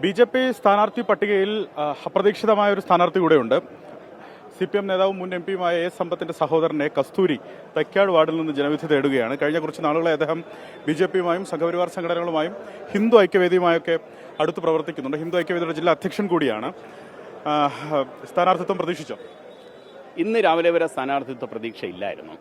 BJP സ്ഥാനാർത്ഥി പട്ടികയിൽ അപ്രതീക്ഷിതമായ ഒരു സ്ഥാനാർത്ഥി കൂടെയുണ്ട്. CPM നേതാവും മുൻ MP-യുമായ എ സമ്പത്തിന്റെ സഹോദരനെ കസ്തൂരി തൈക്കാട് വാർഡിൽ നിന്ന് ജനവിധി തേടുകയാണ്. കഴിഞ്ഞ കുറച്ച് നാളുകളെ അദ്ദേഹം BJP-യുമായും സംഘപരിവാർ സംഘടനകളുമായും ഹിന്ദു ഐക്യവേദിയുമായൊക്കെ അടുത്ത് പ്രവർത്തിക്കുന്നുണ്ട്. ഹിന്ദു ഐക്യവേദിയുടെ ജില്ലാ അധ്യക്ഷൻ കൂടിയാണ്. സ്ഥാനാർത്ഥിത്വം പ്രതീക്ഷിച്ചോ? ഇന്ന് രാവിലെ വരെ സ്ഥാനാർത്ഥിത്വ പ്രതീക്ഷയില്ലായിരുന്നു.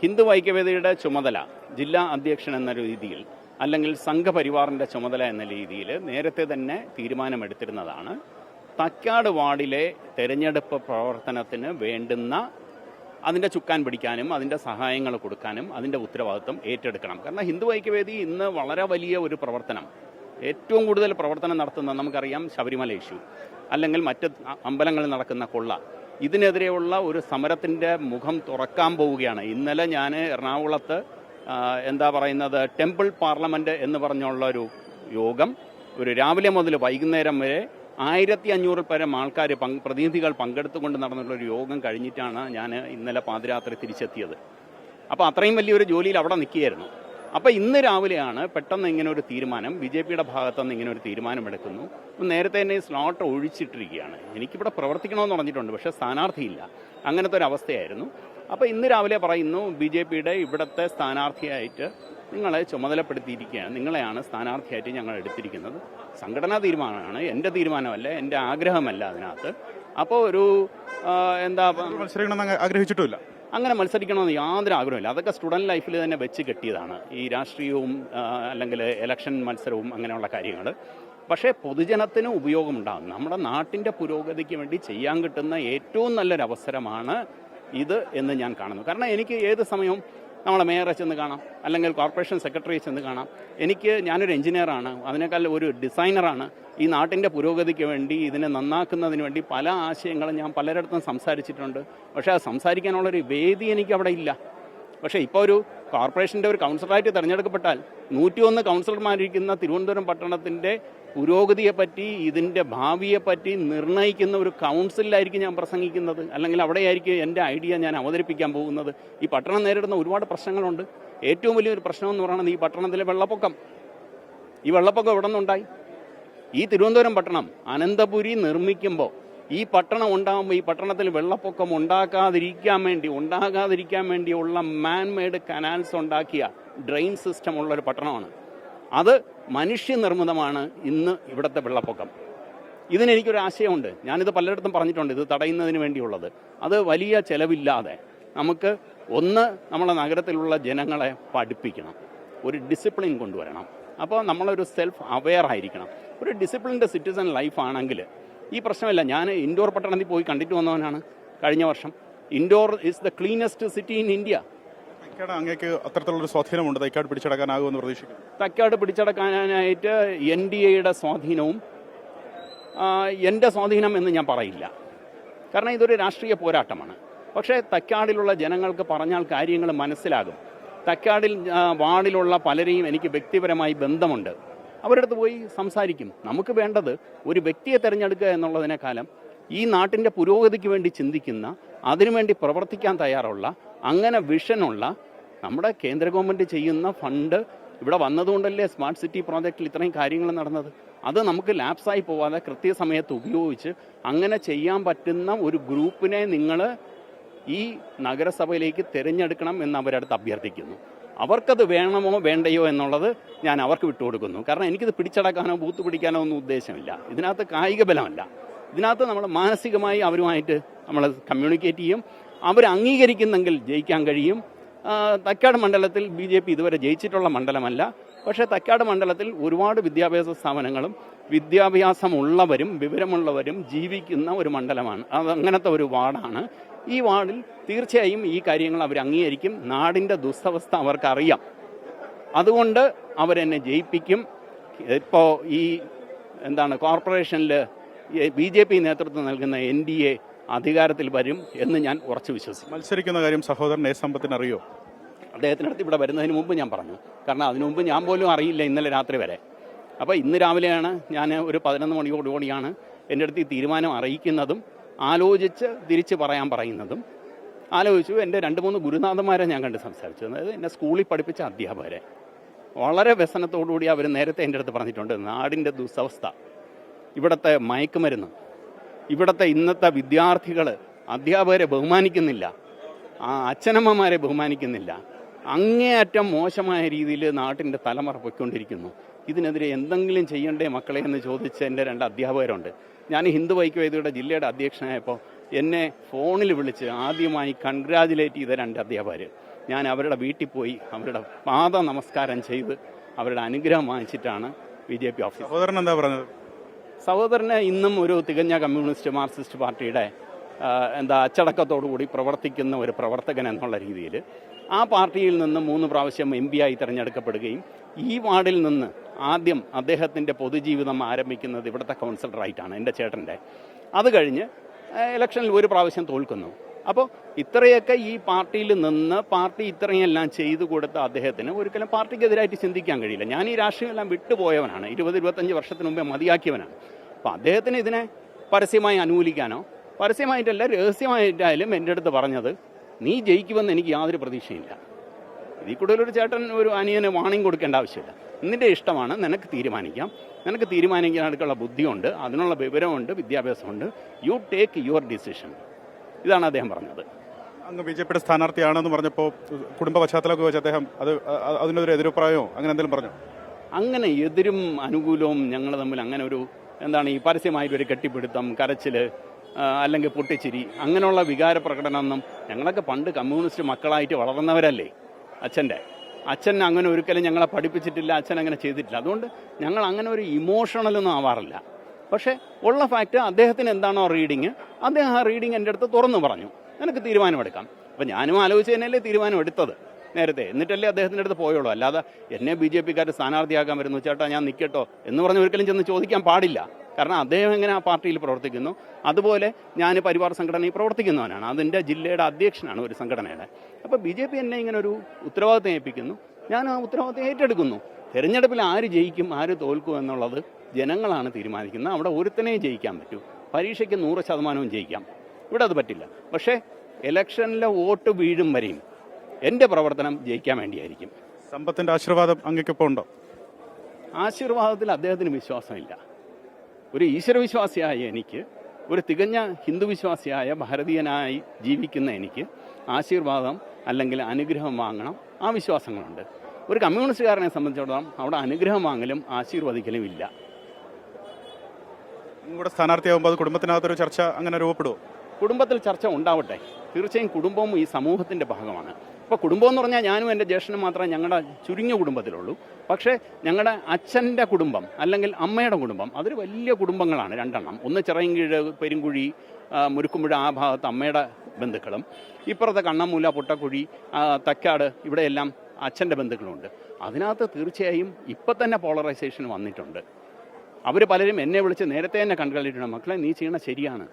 ഹിന്ദു ഐക്യവേദിയുടെ ചുമതല ജില്ലാ അധ്യക്ഷൻ എന്ന രീതിയിൽ അല്ലെങ്കിൽ സംഘപരിവാറിൻ്റെ ചുമതല എന്ന രീതിയിൽ നേരത്തെ തന്നെ തീരുമാനമെടുത്തിരുന്നതാണ്. തൈക്കാട് വാർഡിലെ തെരഞ്ഞെടുപ്പ് പ്രവർത്തനത്തിന് വേണ്ടുന്ന അതിൻ്റെ ചുക്കാൻ പിടിക്കാനും അതിൻ്റെ സഹായങ്ങൾ കൊടുക്കാനും അതിൻ്റെ ഉത്തരവാദിത്വം ഏറ്റെടുക്കണം. കാരണം ഹിന്ദു ഐക്യവേദി ഇന്ന് വളരെ വലിയ ഒരു പ്രവർത്തനം, ഏറ്റവും കൂടുതൽ പ്രവർത്തനം നടത്തുന്നത് നമുക്കറിയാം ശബരിമല ഇഷ്യൂ അല്ലെങ്കിൽ മറ്റ് അമ്പലങ്ങളിൽ നടക്കുന്ന കൊള്ള, ഇതിനെതിരെയുള്ള ഒരു സമരത്തിൻ്റെ മുഖം തുറക്കാൻ പോവുകയാണ്. ഇന്നലെ ഞാൻ എറണാകുളത്ത് ടെമ്പിൾ പാർലമെൻറ്റ് എന്ന് പറഞ്ഞുള്ള ഒരു യോഗം, ഒരു രാവിലെ മുതൽ വൈകുന്നേരം വരെ 1500 പരം ആൾക്കാർ പ്രതിനിധികൾ പങ്കെടുത്തുകൊണ്ട് നടന്നിട്ടുള്ളൊരു യോഗം കഴിഞ്ഞിട്ടാണ് ഞാൻ ഇന്നലെ പാതിരാത്രി തിരിച്ചെത്തിയത്. അപ്പോൾ അത്രയും വലിയൊരു ജോലിയിൽ അവിടെ നിൽക്കുകയായിരുന്നു. അപ്പോൾ ഇന്ന് രാവിലെയാണ് പെട്ടെന്ന് ഇങ്ങനെ ഒരു തീരുമാനം, BJP-യുടെ ഭാഗത്തുനിന്ന് ഇങ്ങനെ ഒരു തീരുമാനമെടുക്കുന്നു. നേരത്തെ തന്നെ സ്ലോട്ട് ഒഴിച്ചിട്ടിരിക്കുകയാണ്. എനിക്കിവിടെ പ്രവർത്തിക്കണമെന്ന് പറഞ്ഞിട്ടുണ്ട്, പക്ഷേ സ്ഥാനാർത്ഥിയില്ല. അങ്ങനത്തെ ഒരു അവസ്ഥയായിരുന്നു. അപ്പോൾ ഇന്ന് രാവിലെ പറയുന്നു BJP-യുടെ ഇവിടുത്തെ സ്ഥാനാർത്ഥിയായിട്ട് നിങ്ങളെ ചുമതലപ്പെടുത്തിയിരിക്കുകയാണ്, നിങ്ങളെയാണ് സ്ഥാനാർത്ഥിയായിട്ട് ഞങ്ങൾ എടുത്തിരിക്കുന്നത്. സംഘടനാ തീരുമാനമാണ്, എൻ്റെ തീരുമാനമല്ല, എൻ്റെ ആഗ്രഹമല്ല അതിനകത്ത്. അപ്പോൾ ഒരു മത്സരിക്കണമെന്ന് ആഗ്രഹിച്ചിട്ടുമില്ല, അങ്ങനെ മത്സരിക്കണമെന്ന് യാതൊരു ആഗ്രഹമില്ല. അതൊക്കെ സ്റ്റുഡൻറ് ലൈഫിൽ തന്നെ വെച്ച് കെട്ടിയതാണ്, ഈ രാഷ്ട്രീയവും അല്ലെങ്കിൽ ഇലക്ഷൻ മത്സരവും അങ്ങനെയുള്ള കാര്യങ്ങൾ. പക്ഷേ പൊതുജനത്തിന് ഉപയോഗമുണ്ടാകും, നമ്മുടെ നാട്ടിൻ്റെ പുരോഗതിക്ക് വേണ്ടി ചെയ്യാൻ കിട്ടുന്ന ഏറ്റവും നല്ലൊരവസരമാണ് ഇത് എന്ന് ഞാൻ കാണുന്നു. കാരണം എനിക്ക് ഏത് സമയവും നമ്മളെ മേയറെ ചെന്ന് കാണാം, അല്ലെങ്കിൽ കോർപ്പറേഷൻ സെക്രട്ടറിയെ ചെന്ന് കാണാം. ഞാനൊരു എഞ്ചിനീയറാണ്, അതിനേക്കാൾ ഒരു ഡിസൈനറാണ്. ഈ നാട്ടിൻ്റെ പുരോഗതിക്ക് വേണ്ടി, ഇതിനെ നന്നാക്കുന്നതിന് വേണ്ടി പല ആശയങ്ങളും ഞാൻ പലരിടത്തും സംസാരിച്ചിട്ടുണ്ട്. പക്ഷേ അത് സംസാരിക്കാനുള്ളൊരു വേദി എനിക്ക് അവിടെ ഇല്ല. പക്ഷേ ഇപ്പോൾ ഒരു കോർപ്പറേഷൻ്റെ ഒരു കൗൺസിലറായിട്ട് തിരഞ്ഞെടുക്കപ്പെട്ടാൽ 101 കൗൺസിലർമാരിരിക്കുന്ന തിരുവനന്തപുരം പട്ടണത്തിൻ്റെ പുരോഗതിയെപ്പറ്റി, ഇതിൻ്റെ ഭാവിയെപ്പറ്റി നിർണ്ണയിക്കുന്ന ഒരു കൗൺസിലായിരിക്കും ഞാൻ പ്രസംഗിക്കുന്നത്, അല്ലെങ്കിൽ അവിടെയായിരിക്കും എൻ്റെ ഐഡിയ ഞാൻ അവതരിപ്പിക്കാൻ പോകുന്നത്. ഈ പട്ടണം നേരിടുന്ന ഒരുപാട് പ്രശ്നങ്ങളുണ്ട്. ഏറ്റവും വലിയൊരു പ്രശ്നമെന്ന് പറയുന്നത് ഈ പട്ടണത്തിലെ വെള്ളപ്പൊക്കം. ഈ വെള്ളപ്പൊക്കം എവിടെ നിന്നുണ്ടായി? ഈ തിരുവനന്തപുരം പട്ടണം അനന്തപുരി നിർമ്മിക്കുമ്പോൾ ഈ പട്ടണം ഉണ്ടാകുമ്പോൾ ഈ പട്ടണത്തിൽ വെള്ളപ്പൊക്കം ഉണ്ടാകാതിരിക്കാൻ വേണ്ടിയുള്ള മാൻമെയ്ഡ് കനാൽസ് ഉണ്ടാക്കിയ ഡ്രെയിൻ സിസ്റ്റം ഉള്ളൊരു പട്ടണമാണ്. അത് മനുഷ്യനിർമ്മിതമാണ് ഇന്ന് ഇവിടുത്തെ വെള്ളപ്പൊക്കം. ഇതിനെനിക്കൊരു ആശയമുണ്ട്, ഞാനിത് പലയിടത്തും പറഞ്ഞിട്ടുണ്ട്, ഇത് തടയുന്നതിന് വേണ്ടിയുള്ളത്. അത് വലിയ ചിലവില്ലാതെ നമുക്ക് നമ്മളെ നഗരത്തിലുള്ള ജനങ്ങളെ പഠിപ്പിക്കണം, ഒരു ഡിസിപ്ലിൻ കൊണ്ടുവരണം. അപ്പോൾ നമ്മളൊരു സെൽഫ് അവെയർ ആയിരിക്കണം. ഒരു ഡിസിപ്ലിൻഡ് സിറ്റിസൺ ലൈഫാണെങ്കിൽ ഈ പ്രശ്നമില്ല. ഞാൻ ഇൻഡോർ പട്ടണത്തിൽ പോയി കണ്ടിട്ട് വന്നവനാണ് കഴിഞ്ഞ വർഷം. Indore is the cleanest city in India. അങ്ങേക്ക് അത്തരത്തിലുള്ളൊരു സ്വാധീനമുണ്ട്, തൈക്കാട് പിടിച്ചടക്കാനാകുമെന്ന് പ്രതീക്ഷിക്കുന്നു. തൈക്കാട് പിടിച്ചടക്കാനായിട്ട് NDAയുടെ സ്വാധീനവും എൻ്റെ സ്വാധീനം എന്ന് ഞാൻ പറയില്ല. കാരണം ഇതൊരു രാഷ്ട്രീയ പോരാട്ടമാണ്. പക്ഷേ തൈക്കാടിലുള്ള ജനങ്ങൾക്ക് പറഞ്ഞാൽ കാര്യങ്ങൾ മനസ്സിലാകും. തൈക്കാടിൽ വാർഡിലുള്ള പലരെയും എനിക്ക് വ്യക്തിപരമായി ബന്ധമുണ്ട്. അവരുടെ അടുത്ത് പോയി സംസാരിക്കും. നമുക്ക് വേണ്ടത് ഒരു വ്യക്തിയെ തിരഞ്ഞെടുക്കുക എന്നുള്ളതിനേക്കാളും ഈ നാട്ടിൻ്റെ പുരോഗതിക്ക് വേണ്ടി ചിന്തിക്കുന്ന, അതിനുവേണ്ടി പ്രവർത്തിക്കാൻ തയ്യാറുള്ള, അങ്ങനെ വിഷനുള്ള, നമ്മുടെ കേന്ദ്ര ഗവൺമെൻറ് ചെയ്യുന്ന ഫണ്ട് ഇവിടെ വന്നതുകൊണ്ടല്ലേ സ്മാർട്ട് സിറ്റി പ്രോജക്റ്റിൽ ഇത്രയും കാര്യങ്ങൾ നടന്നത്. അത് നമുക്ക് ലാപ്സായി പോവാതെ കൃത്യസമയത്ത് ഉപയോഗിച്ച് അങ്ങനെ ചെയ്യാൻ പറ്റുന്ന ഒരു ഗ്രൂപ്പിനെ നിങ്ങൾ ഈ നഗരസഭയിലേക്ക് തിരഞ്ഞെടുക്കണം എന്ന് അവരടുത്ത് അഭ്യർത്ഥിക്കുന്നു. അവർക്കത് വേണമോ വേണ്ടയോ എന്നുള്ളത് ഞാൻ അവർക്ക് വിട്ടുകൊടുക്കുന്നു. കാരണം എനിക്കിത് പിടിച്ചടക്കാനോ ബൂത്ത് പിടിക്കാനോ ഒന്നും ഉദ്ദേശമില്ല. ഇതിനകത്ത് കായിക ബലമല്ല, ഇതിനകത്ത് നമ്മൾ മാനസികമായി അവരുമായിട്ട് നമ്മൾ കമ്മ്യൂണിക്കേറ്റ് ചെയ്യും. അവർ അംഗീകരിക്കുന്നെങ്കിൽ ജയിക്കാൻ കഴിയും. തൈക്കാട് മണ്ഡലത്തിൽ BJP ഇതുവരെ ജയിച്ചിട്ടുള്ള മണ്ഡലമല്ല. പക്ഷേ തൈക്കാട് മണ്ഡലത്തിൽ ഒരുപാട് വിദ്യാഭ്യാസ സ്ഥാപനങ്ങളും വിദ്യാഭ്യാസമുള്ളവരും വിവരമുള്ളവരും ജീവിക്കുന്ന ഒരു മണ്ഡലമാണ്. അങ്ങനത്തെ ഒരു വാർഡാണ്. ഈ വാർഡിൽ തീർച്ചയായും ഈ കാര്യങ്ങൾ അവർ അംഗീകരിക്കും. നാടിൻ്റെ ദുസ്സവസ്ഥ അവർക്കറിയാം, അതുകൊണ്ട് അവരെന്നെ ജയിപ്പിക്കും. ഇപ്പോൾ ഈ കോർപ്പറേഷനിൽ BJP നേതൃത്വം നൽകുന്ന NDA അധികാരത്തിൽ വരും എന്ന് ഞാൻ ഉറച്ചു വിശ്വസിക്കും. മത്സരിക്കുന്ന കാര്യം സഹോദരൻ എ സമ്പത്തിന് അറിയോ? അദ്ദേഹത്തിനടുത്ത് ഇവിടെ വരുന്നതിന് മുമ്പ് ഞാൻ പറഞ്ഞു. കാരണം അതിനു മുമ്പ് ഞാൻ പോലും അറിയില്ല ഇന്നലെ രാത്രി വരെ. അപ്പോൾ ഇന്ന് രാവിലെയാണ് ഞാൻ ഒരു 11 മണിയോടുകൂടിയാണ് എൻ്റെ അടുത്ത് ഈ തീരുമാനം അറിയിക്കുന്നതും ആലോചിച്ച് തിരിച്ച് പറയാൻ പറയുന്നതും. ആലോചിച്ചു. എൻ്റെ 2-3 ഗുരുനാഥന്മാരെ ഞാൻ കണ്ട് സംസാരിച്ചു. അതായത് എന്നെ സ്കൂളിൽ പഠിപ്പിച്ച അധ്യാപകരെ വളരെ വ്യസനത്തോടുകൂടി അവർ നേരത്തെ എൻ്റെ അടുത്ത് പറഞ്ഞിട്ടുണ്ട്, നാടിൻ്റെ ദുസ്സവസ്ഥ ഇവിടുത്തെ മയക്കുമരുന്ന്, ഇവിടുത്തെ ഇന്നത്തെ വിദ്യാർത്ഥികൾ അധ്യാപകരെ ബഹുമാനിക്കുന്നില്ല, അച്ഛനമ്മമാരെ ബഹുമാനിക്കുന്നില്ല. അങ്ങേയറ്റം മോശമായ രീതിയിൽ നാട്ടിൻ്റെ തലമുറ പൊയ്ക്കൊണ്ടിരിക്കുന്നു. ഇതിനെതിരെ എന്തെങ്കിലും ചെയ്യണ്ടേ മക്കളെ എന്ന് ചോദിച്ച എൻ്റെ 2 അധ്യാപകരുണ്ട്. ഞാൻ ഹിന്ദു ഐക്യവേദിയുടെ ജില്ലയുടെ അധ്യക്ഷനായപ്പോൾ എന്നെ ഫോണിൽ വിളിച്ച് ആദ്യമായി കൺഗ്രാജുലേറ്റ് ചെയ്ത 2 അധ്യാപകർ. ഞാൻ അവരുടെ വീട്ടിൽ പോയി അവരുടെ പാദ നമസ്കാരം ചെയ്ത് അവരുടെ അനുഗ്രഹം വാങ്ങിച്ചിട്ടാണ് BJP ഓഫീസ്. സഹോദരൻ എന്താ പറഞ്ഞത്? സഹോദരന് ഇന്നും ഒരു തികഞ്ഞ കമ്മ്യൂണിസ്റ്റ് മാർക്സിസ്റ്റ് പാർട്ടിയുടെ അച്ചടക്കത്തോടു കൂടി പ്രവർത്തിക്കുന്ന ഒരു പ്രവർത്തകൻ എന്നുള്ള രീതിയിൽ ആ പാർട്ടിയിൽ നിന്ന് 3 പ്രാവശ്യം MP ആയി തിരഞ്ഞെടുക്കപ്പെടുകയും ഈ വാർഡിൽ നിന്ന് ആദ്യം അദ്ദേഹത്തിൻ്റെ പൊതുജീവിതം ആരംഭിക്കുന്നത് ഇവിടുത്തെ കൗൺസിലറായിട്ടാണ്, എൻ്റെ ചേട്ടൻ്റെ. അത് കഴിഞ്ഞ് ഇലക്ഷനിൽ 1 പ്രാവശ്യം തോൽക്കുന്നു. അപ്പോൾ ഇത്രയൊക്കെ ഈ പാർട്ടിയിൽ നിന്ന് പാർട്ടി ഇത്രയെല്ലാം ചെയ്തു കൊടുത്ത അദ്ദേഹത്തിന് ഒരിക്കലും പാർട്ടിക്കെതിരായിട്ട് ചിന്തിക്കാൻ കഴിയില്ല. ഞാൻ ഈ രാഷ്ട്രീയമെല്ലാം വിട്ടുപോയവനാണ്, 20-25 വർഷത്തിന് മുമ്പേ മതിയാക്കിയവനാണ്. അപ്പോൾ അദ്ദേഹത്തിന് ഇതിനെ പരസ്യമായി അനുകൂലിക്കാനോ പരസ്യമായിട്ടല്ല രഹസ്യമായിട്ടായാലും എൻ്റെ അടുത്ത് പറഞ്ഞത്, നീ ജയിക്കുമെന്ന് എനിക്ക് യാതൊരു പ്രതീക്ഷയില്ല. ഇതിൽ കൂടുതലൊരു ചേട്ടൻ ഒരു അനിയന് വാണിംഗ് കൊടുക്കേണ്ട ആവശ്യമില്ല. നിന്റെ ഇഷ്ടമാണ്, നിനക്ക് തീരുമാനിക്കാം, നിനക്ക് തീരുമാനിക്കാനുള്ള ബുദ്ധിയുണ്ട്, അതിനുള്ള വിവരമുണ്ട്, വിദ്യാഭ്യാസമുണ്ട്, യു ടേക്ക് യുവർ ഡിസിഷൻ. ഇതാണ് അദ്ദേഹം പറഞ്ഞത്. അങ്ങ് BJPയുടെ സ്ഥാനാർത്ഥിയാണെന്ന് പറഞ്ഞപ്പോൾ കുടുംബ പശ്ചാത്തലമൊക്കെ വെച്ച് അദ്ദേഹം അതിനൊരു എതിരഭിപ്രായമോ അങ്ങനെ എന്തെങ്കിലും പറഞ്ഞു? അങ്ങനെ എതിരും അനുകൂലവും ഞങ്ങൾ തമ്മിൽ അങ്ങനെ ഒരു ഈ പരസ്യമായിട്ടൊരു കെട്ടിപ്പിടുത്തം, കരച്ചിൽ, അല്ലെങ്കിൽ പൊട്ടിച്ചിരി, അങ്ങനെയുള്ള വികാര പ്രകടനമൊന്നും ഞങ്ങളൊക്കെ പണ്ട് കമ്മ്യൂണിസ്റ്റ് മക്കളായിട്ട് വളർന്നവരല്ലേ. അച്ഛൻ അങ്ങനെ ഒരിക്കലും ഞങ്ങളെ പഠിപ്പിച്ചിട്ടില്ല, അച്ഛൻ അങ്ങനെ ചെയ്തിട്ടില്ല. അതുകൊണ്ട് ഞങ്ങൾ അങ്ങനെ ഒരു ഇമോഷണലൊന്നും ആവാറില്ല. പക്ഷേ ഉള്ള ഫാക്റ്റ്, അദ്ദേഹത്തിന് എന്താണോ റീഡിങ്, അദ്ദേഹം ആ റീഡിങ് എൻ്റെ അടുത്ത് തുറന്നു പറഞ്ഞു, എനിക്ക് തീരുമാനമെടുക്കാം. അപ്പം ഞാനും ആലോചിച്ച് തന്നെയല്ലേ തീരുമാനം എടുത്തത് നേരത്തെ, എന്നിട്ടല്ലേ അദ്ദേഹത്തിൻ്റെ അടുത്ത് പോയുള്ളൂ. അല്ലാതെ എന്നെ BJPക്കാർ സ്ഥാനാർത്ഥിയാക്കാൻ വരുന്നു, ചേട്ടാ ഞാൻ നിൽക്കട്ടോ എന്ന് പറഞ്ഞ് ഒരിക്കലും ചെന്ന് ചോദിക്കാൻ പാടില്ല. കാരണം അദ്ദേഹം എങ്ങനെ ആ പാർട്ടിയിൽ പ്രവർത്തിക്കുന്നു, അതുപോലെ ഞാൻ പരിവാർ സംഘടനയിൽ പ്രവർത്തിക്കുന്നവനാണ്, അതിൻ്റെ ജില്ലയുടെ അധ്യക്ഷനാണ് ഒരു സംഘടനയുടെ. അപ്പോൾ BJP എന്നെ ഇങ്ങനെ ഒരു ഉത്തരവാദിത്തം ഏൽപ്പിക്കുന്നു, ഞാൻ ആ ഉത്തരവാദിത്തം ഏറ്റെടുക്കുന്നു. തെരഞ്ഞെടുപ്പിൽ ആര് ജയിക്കും ആര് തോൽക്കും എന്നുള്ളത് ജനങ്ങളാണ് തീരുമാനിക്കുന്നത്. അവിടെ ഒരുത്തനെയും ജയിക്കാൻ പറ്റൂ, പരീക്ഷയ്ക്ക് 100% ജയിക്കാം, ഇവിടെ അത് പറ്റില്ല. പക്ഷേ ഇലക്ഷനിലെ വോട്ട് വീഴും വരെയും എൻ്റെ പ്രവർത്തനം ജയിക്കാൻ വേണ്ടിയായിരിക്കും. സമ്പത്തിൻ്റെ ആശീർവാദം അങ്ങേക്കൊപ്പം ഉണ്ടോ? ആശീർവാദത്തിൽ അദ്ദേഹത്തിന് വിശ്വാസമില്ല. ഒരു ഈശ്വരവിശ്വാസിയായ എനിക്ക്, ഒരു തികഞ്ഞ ഹിന്ദു വിശ്വാസിയായ ഭാരതീയനായി ജീവിക്കുന്ന എനിക്ക് ആശീർവാദം അല്ലെങ്കിൽ അനുഗ്രഹം വാങ്ങണം, ആ വിശ്വാസങ്ങളുണ്ട്. ഒരു കമ്മ്യൂണിസ്റ്റുകാരനെ സംബന്ധിച്ചിടത്തോളം അവിടെ അനുഗ്രഹം വാങ്ങലും ആശീർവദിക്കലും ഇല്ല. നിങ്ങളുടെ സ്ഥാനാർത്ഥിയാകുമ്പോൾ അത് കുടുംബത്തിനകത്തൊരു ചർച്ച അങ്ങനെ രൂപപ്പെടുമോ? കുടുംബത്തിൽ ചർച്ച ഉണ്ടാവട്ടെ, തീർച്ചയായും കുടുംബവും ഈ സമൂഹത്തിൻ്റെ ഭാഗമാണ്. ഇപ്പോൾ കുടുംബം എന്ന് പറഞ്ഞാൽ ഞാനും എൻ്റെ ജ്യേഷ്ഠനും മാത്രമേ ഞങ്ങളുടെ ചുരുങ്ങിയ കുടുംബത്തിലുള്ളൂ. പക്ഷേ ഞങ്ങളുടെ അച്ഛൻ്റെ കുടുംബം അല്ലെങ്കിൽ അമ്മയുടെ കുടുംബം അതൊരു വലിയ കുടുംബങ്ങളാണ്, 2 എണ്ണം. ഒന്ന് ചിറയൻകീഴ്, പെരുങ്കുഴി, മുരുക്കുമ്പുഴ ആ ഭാഗത്ത് അമ്മയുടെ ബന്ധുക്കളും, ഇപ്പുറത്തെ കണ്ണമ്മൂല, പൊട്ടക്കുഴി, തക്കാട് ഇവിടെയെല്ലാം അച്ഛൻ്റെ ബന്ധുക്കളുണ്ട്. അതിനകത്ത് തീർച്ചയായും ഇപ്പം തന്നെ പോളറൈസേഷൻ വന്നിട്ടുണ്ട്. അവർ പലരും എന്നെ വിളിച്ച് നേരത്തെ തന്നെ കണ്ടുകളിട്ടുണ്ട്, മക്കളെ നീ ചെയ്യണ ശരിയാണ്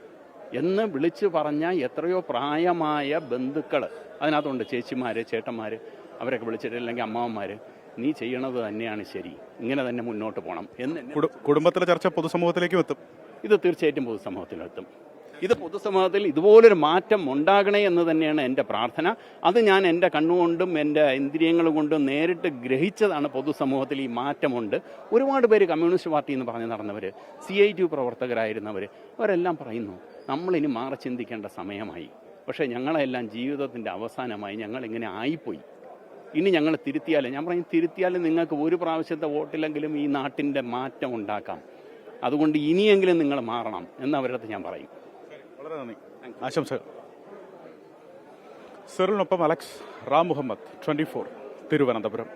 എന്ന് വിളിച്ചു പറഞ്ഞ എത്രയോ പ്രായമായ ബന്ധുക്കൾ അതിനകത്തുണ്ട്, ചേച്ചിമാർ, ചേട്ടന്മാർ, അവരൊക്കെ വിളിച്ചിട്ട്, അല്ലെങ്കിൽ അമ്മാവന്മാർ, നീ ചെയ്യണത് തന്നെയാണ് ശരി, ഇങ്ങനെ തന്നെ മുന്നോട്ട് പോകണം എന്ന്. കുടുംബത്തിലെ ചർച്ച പൊതുസമൂഹത്തിലേക്കും എത്തും. ഇത് തീർച്ചയായിട്ടും പൊതുസമൂഹത്തിലെത്തും. ഇത് പൊതുസമൂഹത്തിൽ ഇതുപോലൊരു മാറ്റം ഉണ്ടാകണേ എന്ന് തന്നെയാണ് എൻ്റെ പ്രാർത്ഥന. അത് ഞാൻ എൻ്റെ കണ്ണുകൊണ്ടും എൻ്റെ ഇന്ദ്രിയങ്ങൾ കൊണ്ടും നേരിട്ട് ഗ്രഹിച്ചതാണ്. പൊതുസമൂഹത്തിൽ ഈ മാറ്റമുണ്ട്. ഒരുപാട് പേര് കമ്മ്യൂണിസ്റ്റ് പാർട്ടി എന്ന് പറഞ്ഞ് നടന്നവർ, CITU പ്രവർത്തകരായിരുന്നവർ, അവരെല്ലാം പറയുന്നു നമ്മളിനി മാറി ചിന്തിക്കേണ്ട സമയമായി. പക്ഷേ ഞങ്ങളെല്ലാം ജീവിതത്തിൻ്റെ അവസാനമായി ഞങ്ങളിങ്ങനെ ആയിപ്പോയി, ഇനി ഞങ്ങൾ തിരുത്തിയാലേ, ഞാൻ പറയും തിരുത്തിയാലും നിങ്ങൾക്ക് 1 പ്രാവശ്യത്തെ വോട്ടിലെങ്കിലും ഈ നാട്ടിൻ്റെ മാറ്റം ഉണ്ടാക്കാം. അതുകൊണ്ട് ഇനിയെങ്കിലും നിങ്ങൾ മാറണം എന്ന് അവരുടെ അടുത്ത് ഞാൻ പറയും. വളരെ നന്ദി, ആശംസകൾ. സിറിലിനൊപ്പം അലക്സ്, റാം മുഹമ്മദ്, 24, തിരുവനന്തപുരം.